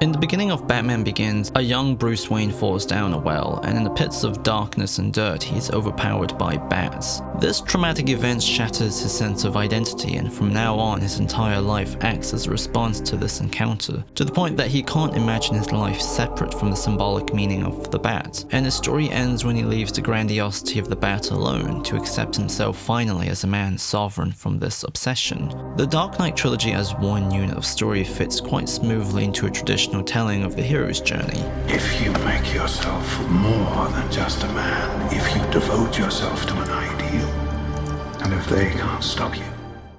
In the beginning of Batman Begins, a young Bruce Wayne falls down a well, and in the pits of darkness and dirt, he is overpowered by bats. This traumatic event shatters his sense of identity, and from now on, his entire life acts as a response to this encounter, to the point that he can't imagine his life separate from the symbolic meaning of the bat. And his story ends when he leaves the grandiosity of the bat alone to accept himself finally as a man sovereign from this obsession. The Dark Knight trilogy as one unit of story fits quite smoothly into a traditional telling of the hero's journey. If you make yourself more than just a man, if you devote yourself to an ideal, and if they can't stop you.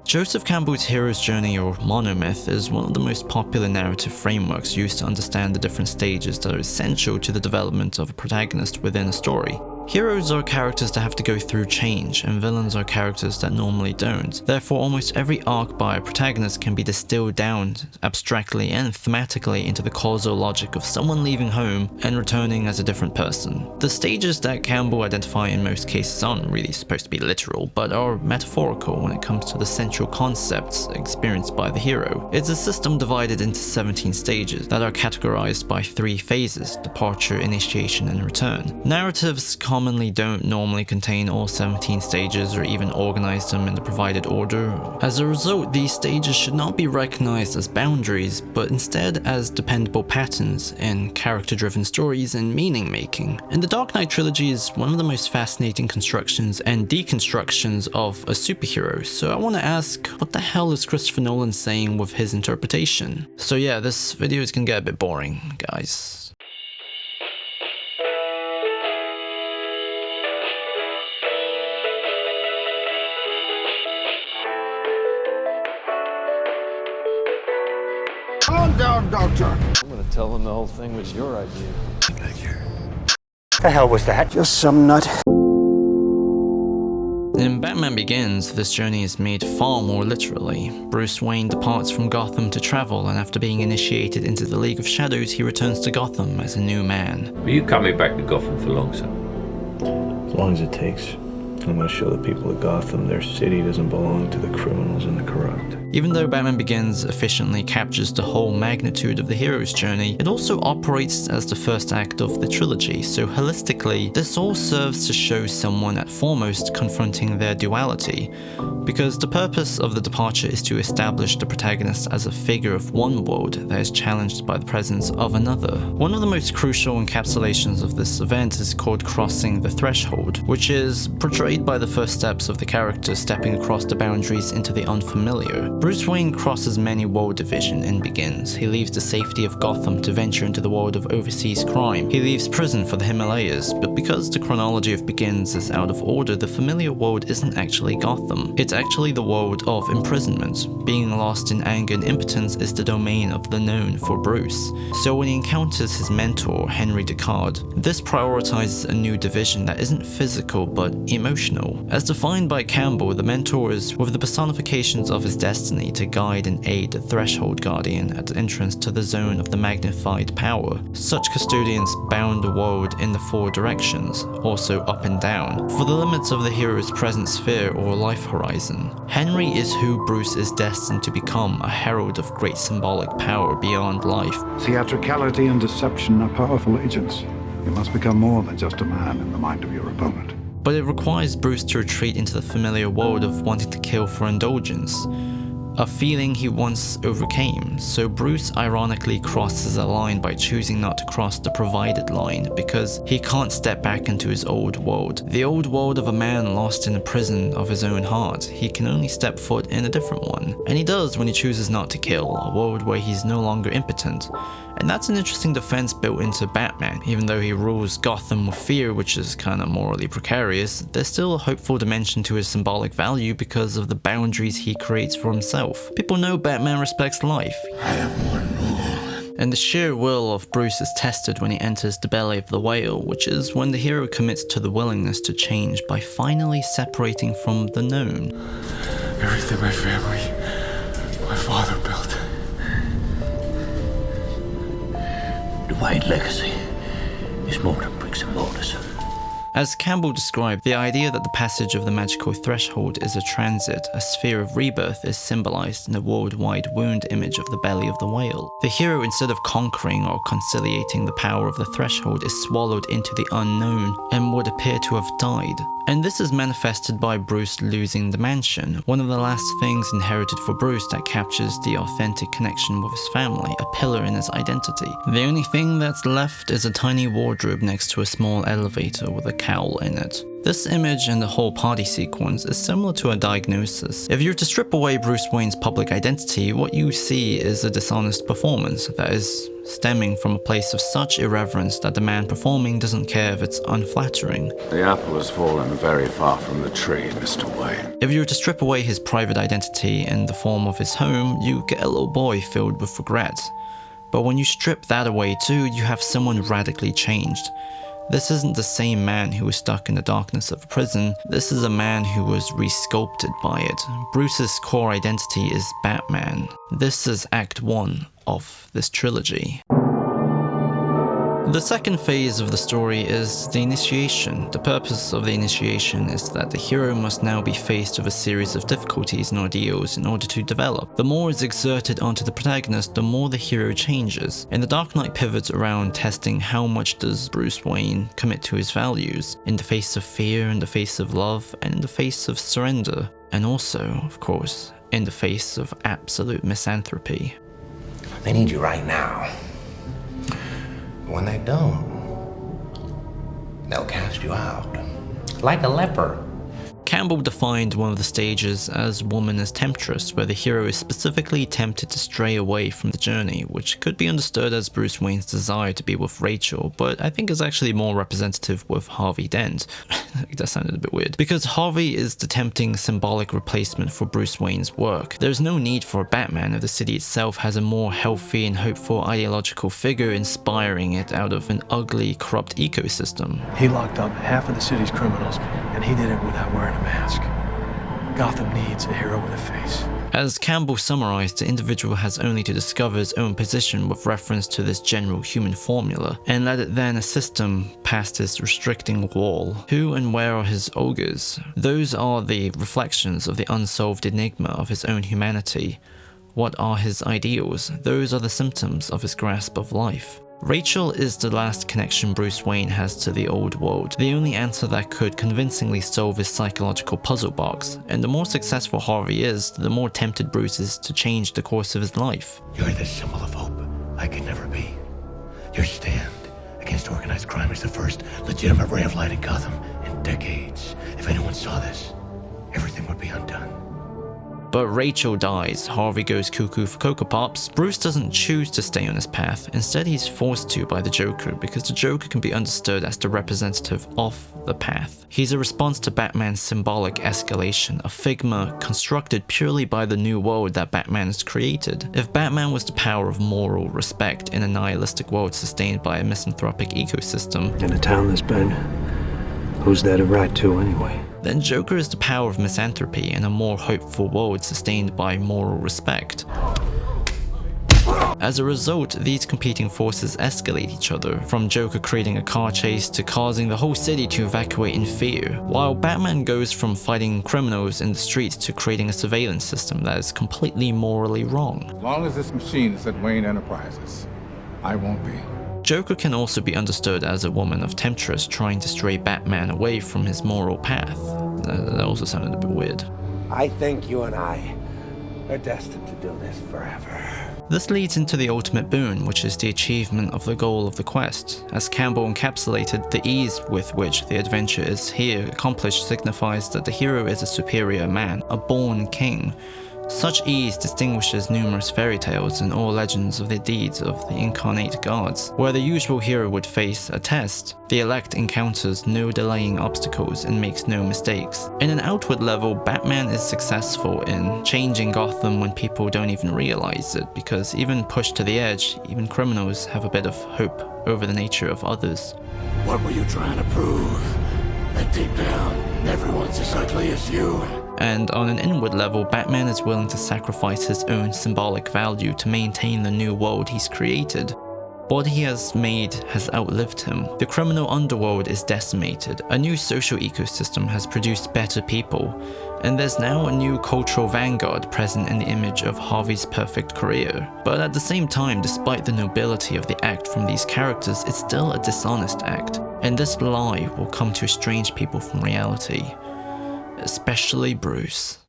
Joseph Campbell's hero's journey, or monomyth, is one of the most popular narrative frameworks used to understand the different stages that are essential to the development of a protagonist within a story. Heroes are characters that have to go through change, and villains are characters that normally don't. Therefore, almost every arc by a protagonist can be distilled down abstractly and thematically into the causal logic of someone leaving home and returning as a different person. The stages that Campbell identifies in most cases aren't really supposed to be literal, but are metaphorical when it comes to the central concepts experienced by the hero. It's a system divided into 17 stages that are categorized by 3 phases: departure, initiation, and return. Narratives commonly don't normally contain all 17 stages or even organize them in the provided order. As a result, these stages should not be recognized as boundaries, but instead as dependable patterns in character-driven stories and meaning-making. And the Dark Knight trilogy is one of the most fascinating constructions and deconstructions of a superhero, so I want to ask, what the hell is Christopher Nolan saying with his interpretation? So yeah, this video is gonna get a bit boring, guys. Calm down, Doctor. I'm gonna tell them the whole thing was your idea. The hell was that? Just some nut. In Batman Begins, this journey is made far more literally. Bruce Wayne departs from Gotham to travel, and after being initiated into the League of Shadows, he returns to Gotham as a new man. Are you coming back to Gotham for long, sir? As long as it takes. I'm going to show the people of Gotham their city doesn't belong to the criminals and the corrupt. Even though Batman Begins efficiently captures the whole magnitude of the hero's journey, it also operates as the first act of the trilogy, so holistically, this all serves to show someone at foremost confronting their duality, because the purpose of the departure is to establish the protagonist as a figure of one world that is challenged by the presence of another. One of the most crucial encapsulations of this event is called crossing the threshold, which is portrayed by the first steps of the character stepping across the boundaries into the unfamiliar. Bruce Wayne crosses many world division in Begins. He leaves the safety of Gotham to venture into the world of overseas crime. He leaves prison for the Himalayas, but because the chronology of Begins is out of order, the familiar world isn't actually Gotham. It's actually the world of imprisonment. Being lost in anger and impotence is the domain of the known for Bruce. So when he encounters his mentor, Henry Deckard, this prioritizes a new division that isn't physical but emotional. As defined by Campbell, the mentor is with the personifications of his destiny to guide and aid the Threshold Guardian at the entrance to the zone of the magnified power. Such custodians bound the world in the 4 directions, also up and down, for the limits of the hero's present sphere or life horizon. Henry is who Bruce is destined to become, a herald of great symbolic power beyond life. Theatricality and deception are powerful agents. You must become more than just a man in the mind of your opponent. But it requires Bruce to retreat into the familiar world of wanting to kill for indulgence, a feeling he once overcame. So Bruce ironically crosses a line by choosing not to cross the provided line, because he can't step back into his old world. The old world of a man lost in a prison of his own heart. He can only step foot in a different one. And he does when he chooses not to kill, a world where he's no longer impotent. And that's an interesting defense built into Batman. Even though he rules Gotham with fear, which is kinda morally precarious, there's still a hopeful dimension to his symbolic value because of the boundaries he creates for himself. People know Batman respects life. I have one rule. And the sheer will of Bruce is tested when he enters the belly of the whale, which is when the hero commits to the willingness to change by finally separating from the known. Everything my family, my father built. The Wayne legacy is more than bricks and mortar, sir. As Campbell described, the idea that the passage of the magical threshold is a transit, a sphere of rebirth, is symbolized in the worldwide wound image of the belly of the whale. The hero, instead of conquering or conciliating the power of the threshold, is swallowed into the unknown and would appear to have died. And this is manifested by Bruce losing the mansion, one of the last things inherited for Bruce that captures the authentic connection with his family, a pillar in his identity. The only thing that's left is a tiny wardrobe next to a small elevator with a cowl in it. This image and the whole party sequence is similar to a diagnosis. If you're to strip away Bruce Wayne's public identity, what you see is a dishonest performance that is stemming from a place of such irreverence that the man performing doesn't care if it's unflattering. The apple has fallen very far from the tree, Mr. Wayne. If you were to strip away his private identity in the form of his home, you get a little boy filled with regret. But when you strip that away too, you have someone radically changed. This isn't the same man who was stuck in the darkness of a prison. This is a man who was resculpted by it. Bruce's core identity is Batman. This is Act 1 of this trilogy. The second phase of the story is the initiation. The purpose of the initiation is that the hero must now be faced with a series of difficulties and ordeals in order to develop. The more is exerted onto the protagonist, the more the hero changes. And the Dark Knight pivots around testing how much does Bruce Wayne commit to his values, in the face of fear, in the face of love, and in the face of surrender. And also, of course, in the face of absolute misanthropy. They need you right now. When they don't, they'll cast you out, like a leper. Campbell defined one of the stages as Woman as Temptress, where the hero is specifically tempted to stray away from the journey, which could be understood as Bruce Wayne's desire to be with Rachel, but I think is actually more representative with Harvey Dent. That sounded a bit weird. Because Harvey is the tempting symbolic replacement for Bruce Wayne's work. There's no need for a Batman if the city itself has a more healthy and hopeful ideological figure inspiring it out of an ugly, corrupt ecosystem. He locked up half of the city's criminals, and he did it without wearing a mask. Gotham needs a hero with a face. As Campbell summarized, the individual has only to discover his own position with reference to this general human formula, and let it then assist him past his restricting wall. Who and where are his ogres? Those are the reflections of the unsolved enigma of his own humanity. What are his ideals? Those are the symptoms of his grasp of life. Rachel is the last connection Bruce Wayne has to the old world, the only answer that could convincingly solve his psychological puzzle box, and the more successful Harvey is, the more tempted Bruce is to change the course of his life. You're the symbol of hope I could never be. Your stand against organized crime is the first legitimate ray of light in Gotham in decades. If anyone saw this, everything would be undone. But Rachel dies, Harvey goes cuckoo for Cocoa Pops. Bruce doesn't choose to stay on his path, instead he's forced to by the Joker, because the Joker can be understood as the representative of the path. He's a response to Batman's symbolic escalation, a figma constructed purely by the new world that Batman has created. If Batman was the power of moral respect in a nihilistic world sustained by a misanthropic ecosystem, In a town that's burned, who's that a right to anyway? then Joker is the power of misanthropy in a more hopeful world sustained by moral respect. As a result, these competing forces escalate each other, from Joker creating a car chase to causing the whole city to evacuate in fear, while Batman goes from fighting criminals in the streets to creating a surveillance system that is completely morally wrong. As long as this machine is at Wayne Enterprises, I won't be. Joker can also be understood as a woman of Temptress trying to stray Batman away from his moral path. That also sounded a bit weird. I think you and I are destined to do this forever. This leads into the ultimate boon, which is the achievement of the goal of the quest. As Campbell encapsulated, the ease with which the adventure is here accomplished signifies that the hero is a superior man, a born king. Such ease distinguishes numerous fairy tales and all legends of the deeds of the incarnate gods. Where the usual hero would face a test, the elect encounters no delaying obstacles and makes no mistakes. In an outward level, Batman is successful in changing Gotham when people don't even realize it, because even pushed to the edge, even criminals have a bit of hope over the nature of others. What were you trying to prove? That deep down, everyone's as ugly as you. And on an inward level, Batman is willing to sacrifice his own symbolic value to maintain the new world he's created. What he has made has outlived him. The criminal underworld is decimated, a new social ecosystem has produced better people, and there's now a new cultural vanguard present in the image of Harvey's perfect career. But at the same time, despite the nobility of the act from these characters, it's still a dishonest act, and this lie will come to estrange people from reality, especially Bruce.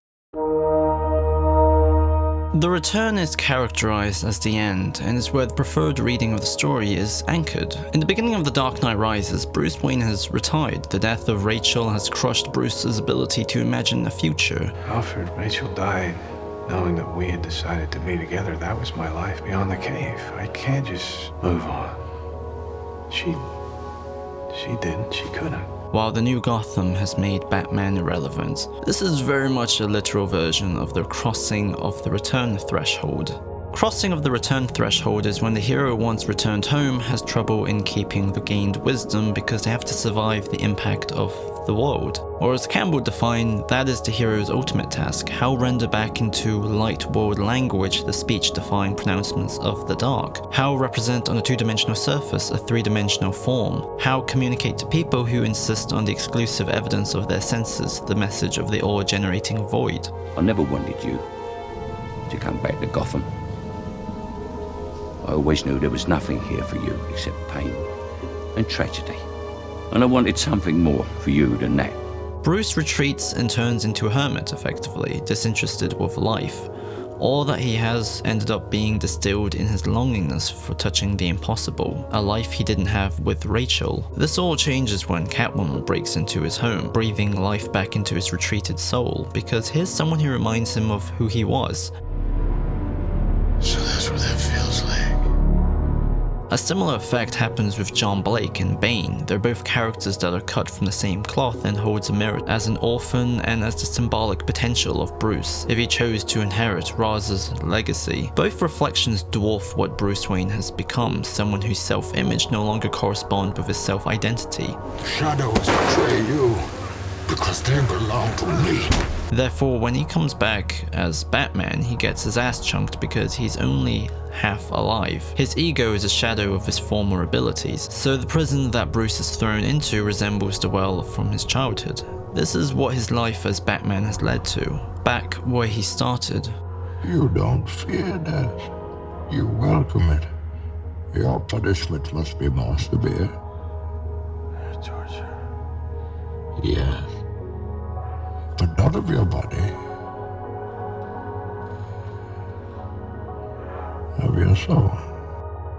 The Return is characterized as the end, and is where the preferred reading of the story is anchored. In the beginning of The Dark Knight Rises, Bruce Wayne has retired. The death of Rachel has crushed Bruce's ability to imagine a future. Alfred, Rachel died knowing that we had decided to be together. That was my life beyond the cave. I can't just move on. She didn't. She couldn't. While the new Gotham has made Batman irrelevant, this is very much a literal version of the crossing of the return threshold. Crossing of the return threshold is when the hero once returned home has trouble in keeping the gained wisdom because they have to survive the impact of the world. Or as Campbell defined, that is the hero's ultimate task: how render back into light world language the speech-defying pronouncements of the dark, how represent on a two-dimensional surface a three-dimensional form, how communicate to people who insist on the exclusive evidence of their senses the message of the awe-generating void. I never wanted you to come back to Gotham. I always knew there was nothing here for you except pain and tragedy. And I wanted something more for you than that. Bruce retreats and turns into a hermit, effectively, disinterested with life. All that he has ended up being distilled in his longingness for touching the impossible, a life he didn't have with Rachel. This all changes when Catwoman breaks into his home, breathing life back into his retreated soul, because here's someone who reminds him of who he was. So that's what that feels like. A similar effect happens with John Blake and Bane. They're both characters that are cut from the same cloth and holds a mirror as an orphan and as the symbolic potential of Bruce, if he chose to inherit Raz's legacy. Both reflections dwarf what Bruce Wayne has become, someone whose self-image no longer corresponds with his self-identity. The shadows betray you because they belong to me. Therefore, when he comes back as Batman, he gets his ass chunked because he's only half alive. His ego is a shadow of his former abilities, so the prison that Bruce is thrown into resembles the well from his childhood. This is what his life as Batman has led to, back where he started. You don't fear death. You welcome it. Your punishment must be more severe. Torture. Yes. But not of your body. Of your soul.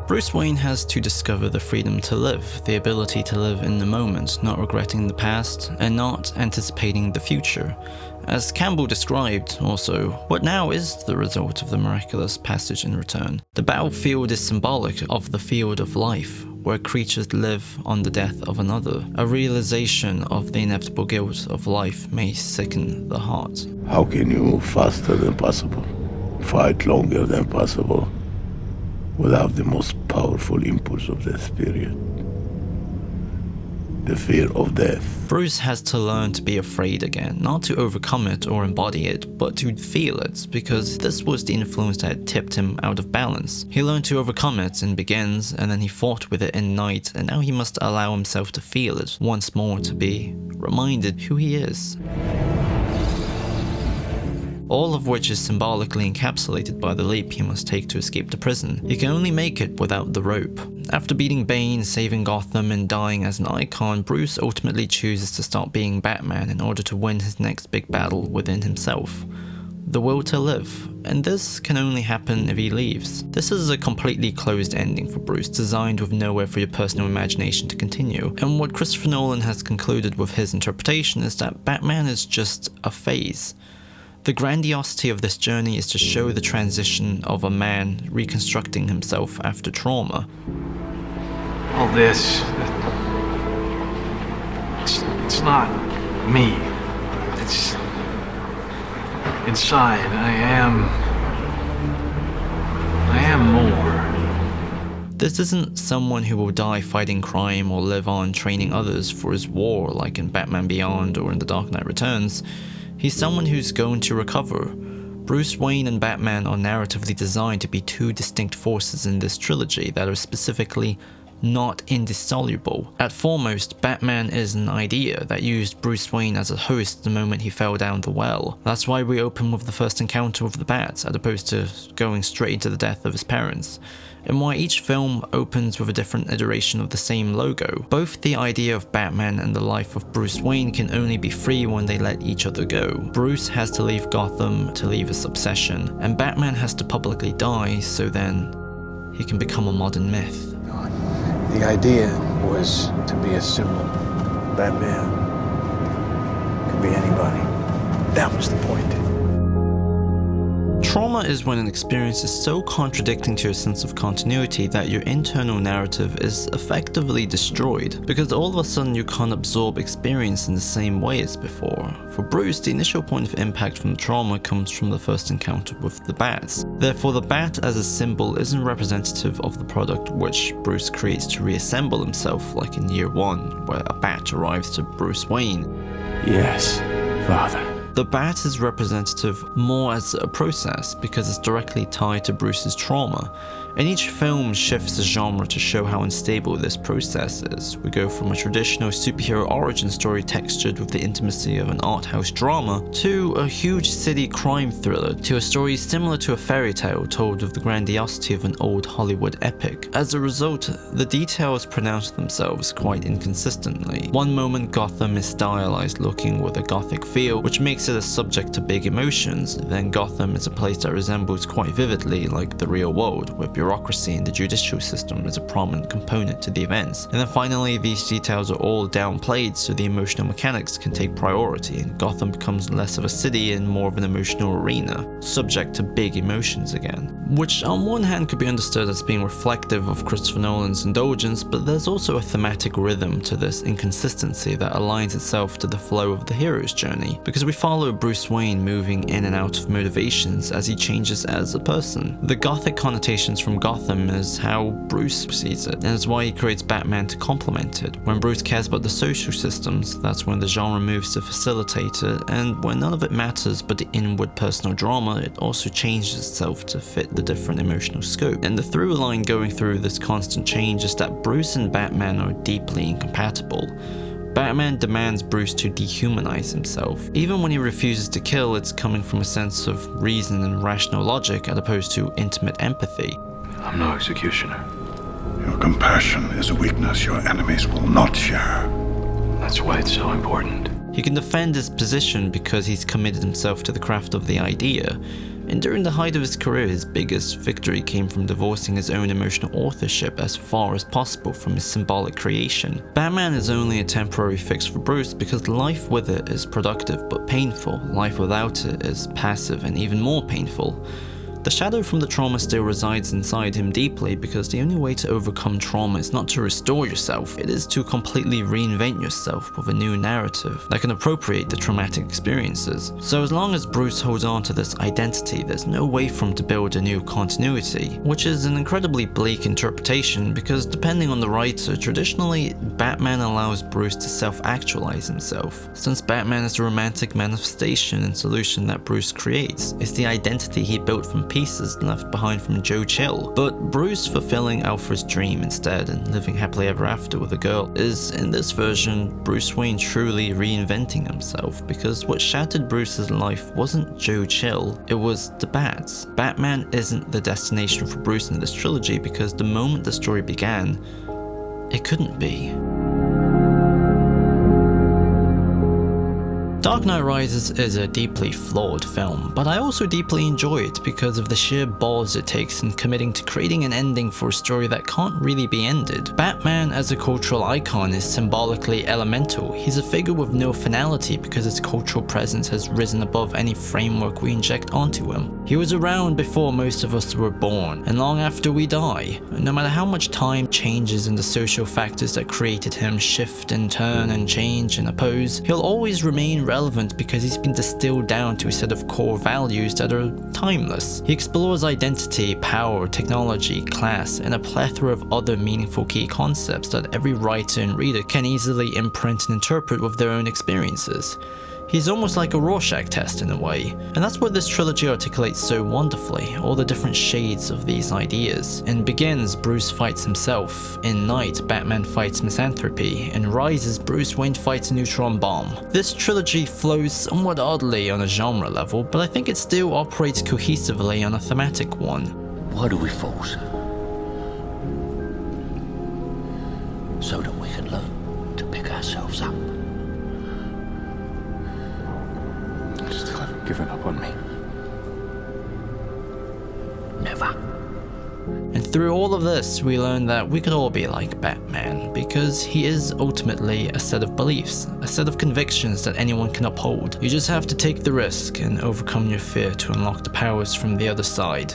Bruce Wayne has to discover the freedom to live, the ability to live in the moment, not regretting the past and not anticipating the future. As Campbell described, also, what now is the result of the miraculous passage and return? The battlefield is symbolic of the field of life, where creatures live on the death of another. A realization of the inevitable guilt of life may sicken the heart. How can you move faster than possible, fight longer than possible, without the most powerful impulse of the spirit? The fear of death. Bruce has to learn to be afraid again, not to overcome it or embody it, but to feel it, because this was the influence that had tipped him out of balance. He learned to overcome it in Begins, and then he fought with it in Night, and now he must allow himself to feel it once more, to be reminded who he is. All of which is symbolically encapsulated by the leap he must take to escape the prison. He can only make it without the rope. After beating Bane, saving Gotham, and dying as an icon, Bruce ultimately chooses to stop being Batman in order to win his next big battle within himself. The will to live. And this can only happen if he leaves. This is a completely closed ending for Bruce, designed with nowhere for your personal imagination to continue. And what Christopher Nolan has concluded with his interpretation is that Batman is just a phase. The grandiosity of this journey is to show the transition of a man reconstructing himself after trauma. All this, it's not me. It's inside. I am more. This isn't someone who will die fighting crime or live on training others for his war like in Batman Beyond or in The Dark Knight Returns. He's someone who's going to recover. Bruce Wayne and Batman are narratively designed to be two distinct forces in this trilogy that are specifically not indissoluble. At foremost, Batman is an idea that used Bruce Wayne as a host the moment he fell down the well. That's why we open with the first encounter with the Bat, as opposed to going straight into the death of his parents, and why each film opens with a different iteration of the same logo. Both the idea of Batman and the life of Bruce Wayne can only be free when they let each other go. Bruce has to leave Gotham to leave his obsession, and Batman has to publicly die so then he can become a modern myth. The idea was to be a symbol. Batman could be anybody. That was the point. Trauma is when an experience is so contradicting to your sense of continuity that your internal narrative is effectively destroyed, because all of a sudden you can't absorb experience in the same way as before. For Bruce, the initial point of impact from the trauma comes from the first encounter with the Bats. Therefore, the Bat as a symbol isn't representative of the product which Bruce creates to reassemble himself, like in Year One, where a Bat arrives to Bruce Wayne. Yes, Father. The Bat is representative more as a process because it's directly tied to Bruce's trauma, and each film shifts the genre to show how unstable this process is. We go from a traditional superhero origin story textured with the intimacy of an art house drama, to a huge city crime thriller, to a story similar to a fairy tale told with the grandiosity of an old Hollywood epic. As a result, the details pronounce themselves quite inconsistently. One moment Gotham is stylized looking with a gothic feel, which makes it a subject to big emotions, then Gotham is a place that resembles quite vividly like the real world, where bureaucracy and the judicial system is a prominent component to the events. And then finally, these details are all downplayed so the emotional mechanics can take priority, and Gotham becomes less of a city and more of an emotional arena, subject to big emotions again. Which on one hand could be understood as being reflective of Christopher Nolan's indulgence, but there's also a thematic rhythm to this inconsistency that aligns itself to the flow of the hero's journey, because we follow Bruce Wayne moving in and out of motivations as he changes as a person. The gothic connotations from Gotham is how Bruce sees it, and it's why he creates Batman to complement it. When Bruce cares about the social systems, that's when the genre moves to facilitate it, and when none of it matters but the inward personal drama, it also changes itself to fit the different emotional scope. And the through line going through this constant change is that Bruce and Batman are deeply incompatible. Batman demands Bruce to dehumanize himself. Even when he refuses to kill, it's coming from a sense of reason and rational logic as opposed to intimate empathy. I'm no executioner. Your compassion is a weakness your enemies will not share. That's why it's so important. He can defend his position because he's committed himself to the craft of the idea. And during the height of his career, his biggest victory came from divorcing his own emotional authorship as far as possible from his symbolic creation. Batman is only a temporary fix for Bruce because life with it is productive but painful. Life without it is passive and even more painful. The shadow from the trauma still resides inside him deeply because the only way to overcome trauma is not to restore yourself, it is to completely reinvent yourself with a new narrative that can appropriate the traumatic experiences. So as long as Bruce holds on to this identity, there's no way for him to build a new continuity, which is an incredibly bleak interpretation because depending on the writer, traditionally Batman allows Bruce to self-actualize himself. Since Batman is the romantic manifestation and solution that Bruce creates, it's the identity he built from pieces left behind from Joe Chill. But Bruce fulfilling Alfred's dream instead and living happily ever after with a girl is, in this version, Bruce Wayne truly reinventing himself, because what shattered Bruce's life wasn't Joe Chill, it was the Bats. Batman isn't the destination for Bruce in this trilogy because the moment the story began, it couldn't be. Dark Knight Rises is a deeply flawed film, but I also deeply enjoy it because of the sheer balls it takes in committing to creating an ending for a story that can't really be ended. Batman as a cultural icon is symbolically elemental. He's a figure with no finality because his cultural presence has risen above any framework we inject onto him. He was around before most of us were born, and long after we die. No matter how much time changes and the social factors that created him shift and turn and change and oppose, he'll always remain relevant because he's been distilled down to a set of core values that are timeless. He explores identity, power, technology, class, and a plethora of other meaningful key concepts that every writer and reader can easily imprint and interpret with their own experiences. He's almost like a Rorschach test in a way, and that's what this trilogy articulates so wonderfully, all the different shades of these ideas. In Begins, Bruce fights himself, in Night, Batman fights misanthropy, in Rises, Bruce Wayne fights a neutron bomb. This trilogy flows somewhat oddly on a genre level, but I think it still operates cohesively on a thematic one. Why do we fall, sir? So that we can learn to pick ourselves up. You still haven't given up on me. Never. And through all of this, we learn that we could all be like Batman, because he is ultimately a set of beliefs, a set of convictions that anyone can uphold. You just have to take the risk and overcome your fear to unlock the powers from the other side.